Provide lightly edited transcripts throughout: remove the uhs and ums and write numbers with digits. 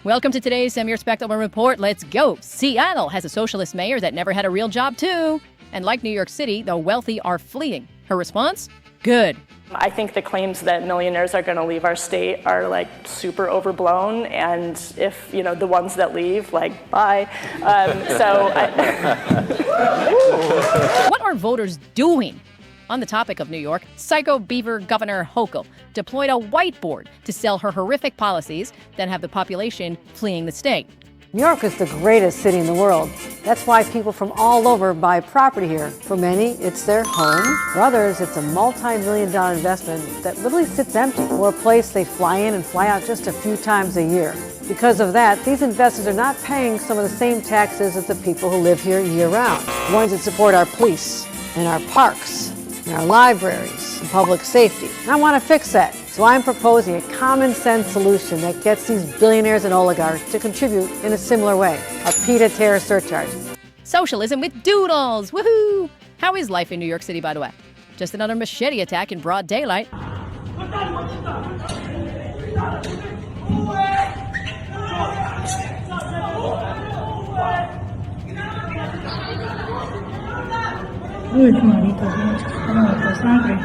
Welcome to today's SemiRespectable Report. Let's go. Seattle has a socialist mayor that never had a real job, too. And like New York City, the wealthy are fleeing. Her response? Good. I think the claims that millionaires are going to leave our state are super overblown, and if the ones that leave, bye. What are voters doing? On the topic of New York, Psycho Beaver Governor Hochul deployed a whiteboard to sell her horrific policies, then have the population fleeing the state. New York is the greatest city in the world. That's why people from all over buy property here. For many, it's their home. For others, it's a multi-million-dollar investment that literally sits empty, or a place they fly in and fly out just a few times a year. Because of that, these investors are not paying some of the same taxes as the people who live here year-round. The ones that support our police and our parks and our libraries and public safety. And I want to fix that. So I'm proposing a common-sense solution that gets these billionaires and oligarchs to contribute in a similar way, a PETA tariff surcharge. Socialism with doodles! Woohoo! How is life in New York City, by the way? Just another machete attack in broad daylight. Uy, qué malito, como sangre.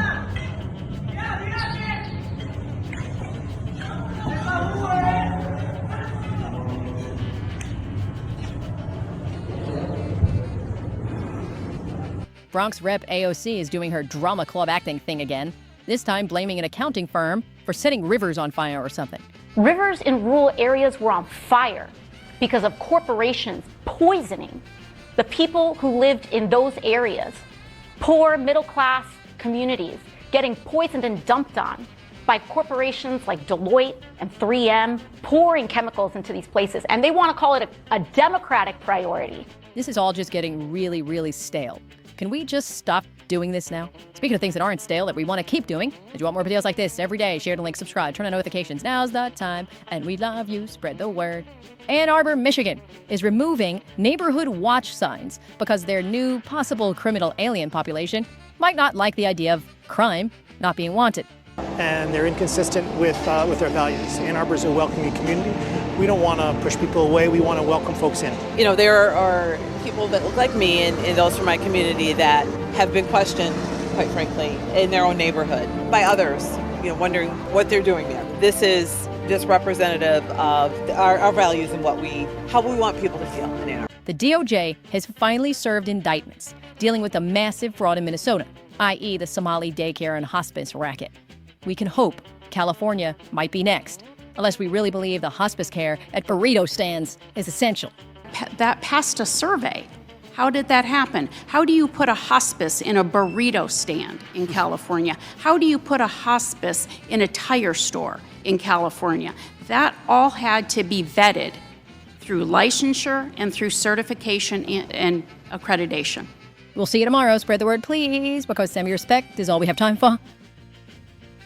Bronx Rep AOC is doing her drama club acting thing again, this time blaming an accounting firm for setting rivers on fire or something. Rivers in rural areas were on fire because of corporations poisoning the people who lived in those areas. Poor middle-class communities getting poisoned and dumped on by corporations like Deloitte and 3M, pouring chemicals into these places. And they want to call it a Democratic priority. This is all just getting really, really stale. Can we just stop doing this now? Speaking of things that aren't stale that we want to keep doing, if you want more videos like this every day, share the link, subscribe, turn on notifications. Now's the time, and we love you. Spread the word. Ann Arbor, Michigan is removing neighborhood watch signs because their new possible criminal alien population might not like the idea of crime not being wanted. And they're inconsistent with their values. Ann Arbor is a welcoming community. We don't want to push people away. We want to welcome folks in. You know, there are people that look like me and those from my community that have been questioned, quite frankly, in their own neighborhood by others, wondering what they're doing there. This is just representative of our values and how we want people to feel in Ann Arbor. The DOJ has finally served indictments dealing with the massive fraud in Minnesota, i.e. the Somali daycare and hospice racket. We can hope California might be next, unless we really believe the hospice care at burrito stands is essential. That passed a survey. How did that happen? How do you put a hospice in a burrito stand in California? How do you put a hospice in a tire store in California? That all had to be vetted through licensure and through certification and accreditation. We'll see you tomorrow. Spread the word, please, because semi-respect is all we have time for.